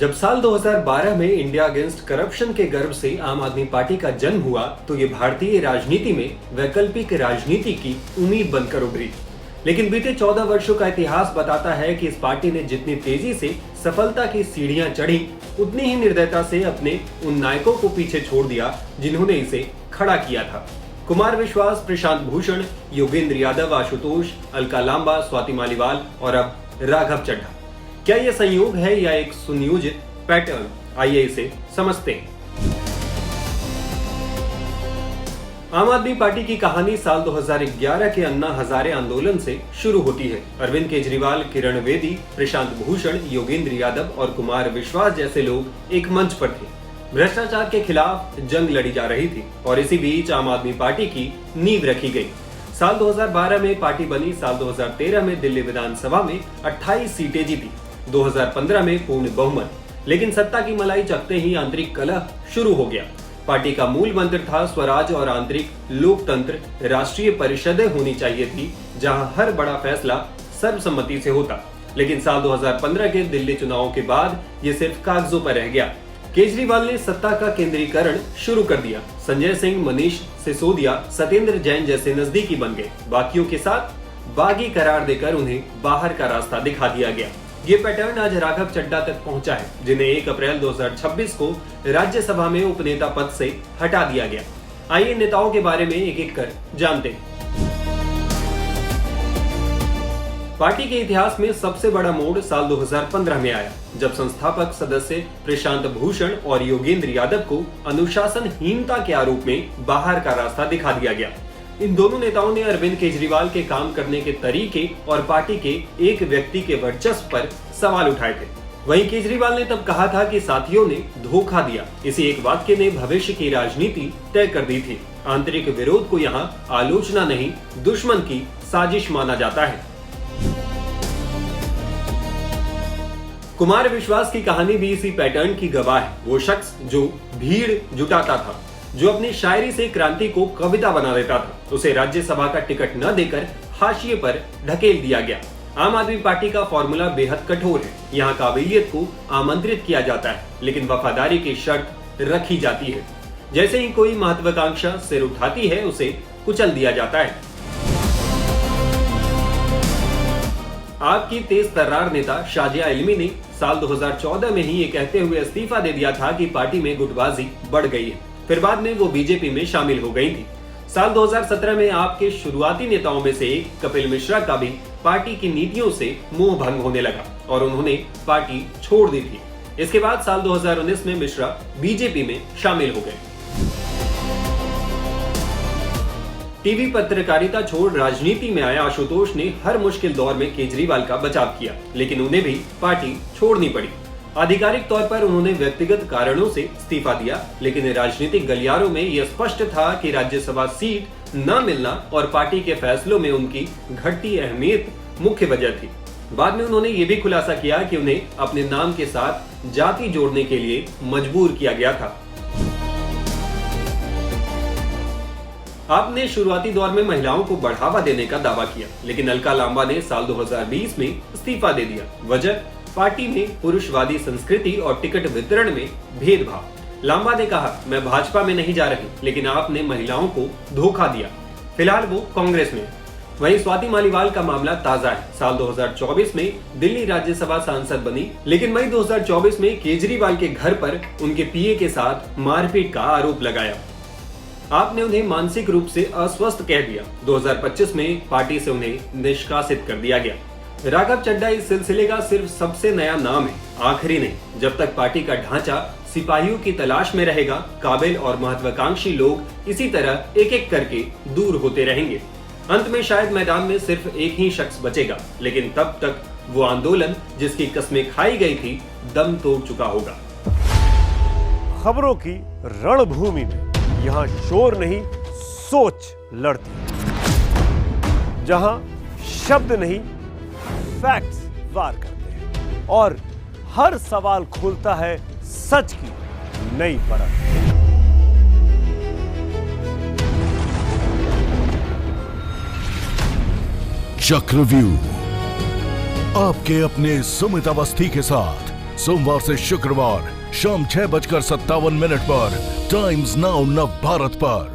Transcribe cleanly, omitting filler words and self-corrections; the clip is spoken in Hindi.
जब साल 2012 में इंडिया अगेंस्ट करप्शन के गर्भ से आम आदमी पार्टी का जन्म हुआ तो ये भारतीय राजनीति में वैकल्पिक राजनीति की उम्मीद बनकर उभरी। लेकिन बीते 14 वर्षों का इतिहास बताता है कि इस पार्टी ने जितनी तेजी से सफलता की सीढ़ियां चढ़ी, उतनी ही निर्दयता से अपने उन नायकों को पीछे छोड़ दिया जिन्होंने इसे खड़ा किया था। कुमार विश्वास, प्रशांत भूषण, योगेंद्र यादव, आशुतोष, अलका लांबा, स्वाति मालीवाल और अब राघव चड्ढा। क्या यह संयोग है या एक सुनियोजित पैटर्न? आइए इसे समझते हैं। आम आदमी पार्टी की कहानी साल 2011 के अन्ना हजारे आंदोलन से शुरू होती है। अरविंद केजरीवाल, किरण बेदी, प्रशांत भूषण, योगेंद्र यादव और कुमार विश्वास जैसे लोग एक मंच पर थे। भ्रष्टाचार के खिलाफ जंग लड़ी जा रही थी और इसी बीच आम आदमी पार्टी की नींव रखी गई। साल 2012 में पार्टी बनी। साल 2013 में दिल्ली विधानसभा में 28 सीटें जीती। 2015 में पूर्ण बहुमत। लेकिन सत्ता की मलाई चखते ही आंतरिक कलह शुरू हो गया। पार्टी का मूल मंत्र था स्वराज और आंतरिक लोकतंत्र। राष्ट्रीय परिषदें होनी चाहिए थी जहां हर बड़ा फैसला सर्वसम्मति से होता। लेकिन साल 2015 के दिल्ली चुनावों के बाद ये सिर्फ कागजों पर रह गया। केजरीवाल ने सत्ता का केंद्रीकरण शुरू कर दिया। संजय सिंह, मनीष सिसोदिया, सत्येंद्र जैन जैसे नजदीकी बन गए। बाकियों के साथ बागी करार देकर उन्हें बाहर का रास्ता दिखा दिया गया। ये पैटर्न आज राघव चड्ढा तक पहुंचा है, जिन्हें 1 अप्रैल 2026 को राज्यसभा में उपनेता पद से हटा दिया गया। आइए नेताओं के बारे में एक एक कर जानते हैं। पार्टी के इतिहास में सबसे बड़ा मोड़ साल 2015 में आया, जब संस्थापक सदस्य प्रशांत भूषण और योगेंद्र यादव को अनुशासनहीनता के आरोप में बाहर का रास्ता दिखा दिया गया। इन दोनों नेताओं ने अरविंद केजरीवाल के काम करने के तरीके और पार्टी के एक व्यक्ति के वर्चस्व पर सवाल उठाए थे। वहीं केजरीवाल ने तब कहा था कि साथियों ने धोखा दिया। इसी एक वाक्य ने भविष्य की राजनीति तय कर दी थी। आंतरिक विरोध को यहाँ आलोचना नहीं, दुश्मन की साजिश माना जाता है। कुमार विश्वास की कहानी भी इसी पैटर्न की गवाह है। वो शख्स जो भीड़ जुटाता था, जो अपनी शायरी से क्रांति को कविता बना देता था, उसे राज्यसभा का टिकट न देकर हाशिए पर ढकेल दिया गया। आम आदमी पार्टी का फॉर्मूला बेहद कठोर है। यहाँ काबिलियत को आमंत्रित किया जाता है, लेकिन वफादारी की शर्त रखी जाती है। जैसे ही कोई महत्वाकांक्षा सिर उठाती है, उसे कुचल दिया जाता है। आपकी तेज तर्रार नेता शाजिया इल्मी ने साल 2014 में ही ये कहते हुए इस्तीफा दे दिया था कि पार्टी में गुटबाजी बढ़ गई है। फिर बाद में वो बीजेपी में शामिल हो गई थी। साल 2017 में आपके शुरुआती नेताओं में से एक कपिल मिश्रा का भी पार्टी की नीतियों से मोह भंग होने लगा और उन्होंने पार्टी छोड़ दी थी। इसके बाद साल 2019 में मिश्रा बीजेपी में शामिल हो गए। टीवी पत्रकारिता छोड़ राजनीति में आए आशुतोष ने हर मुश्किल दौर में केजरीवाल का बचाव किया, लेकिन उन्हें भी पार्टी छोड़नी पड़ी। आधिकारिक तौर पर उन्होंने व्यक्तिगत कारणों से इस्तीफा दिया, लेकिन राजनीतिक गलियारों में यह स्पष्ट था कि राज्यसभा सीट न मिलना और पार्टी के फैसलों में उनकी घटती अहमियत मुख्य वजह थी। बाद में उन्होंने ये भी खुलासा किया कि उन्हें अपने नाम के साथ जाति जोड़ने के लिए मजबूर किया गया था। आपने शुरुआती दौर में महिलाओं को बढ़ावा देने का दावा किया, लेकिन अलका लांबा ने साल 2020 में इस्तीफा दे दिया। वजह पार्टी में पुरुषवादी संस्कृति और टिकट वितरण में भेदभाव। लांबा ने कहा, मैं भाजपा में नहीं जा रही, लेकिन आपने महिलाओं को धोखा दिया। फिलहाल वो कांग्रेस में। वहीं स्वाति मालीवाल का मामला ताजा है। साल 2024 में दिल्ली राज्यसभा सांसद बनी, लेकिन मई 2024 में केजरीवाल के घर पर उनके पीए के साथ मारपीट का आरोप लगाया। आपने उन्हें मानसिक रूप से अस्वस्थ कह दिया। 2025 में पार्टी से उन्हें निष्कासित कर दिया गया। राघव चड्ढा इस सिलसिले का सिर्फ सबसे नया नाम है, आखिरी नहीं। जब तक पार्टी का ढांचा सिपाहियों की तलाश में रहेगा, काबिल और महत्वाकांक्षी लोग इसी तरह एक एक करके दूर होते रहेंगे। अंत में शायद मैदान में सिर्फ एक ही शख्स बचेगा, लेकिन तब तक वो आंदोलन जिसकी कस्में खाई गई थी, दम तोड़ चुका होगा। खबरों की रणभूमि में यहाँ शोर नहीं, सोच लड़ती है। जहां शब्द नहीं, फैक्ट्स वार करते हैं और हर सवाल खोलता है सच की नई परत। चक्रव्यूह आपके अपने सुमित अवस्थी के साथ सोमवार से शुक्रवार शाम 6:57 पर टाइम्स नाउ नव भारत पर।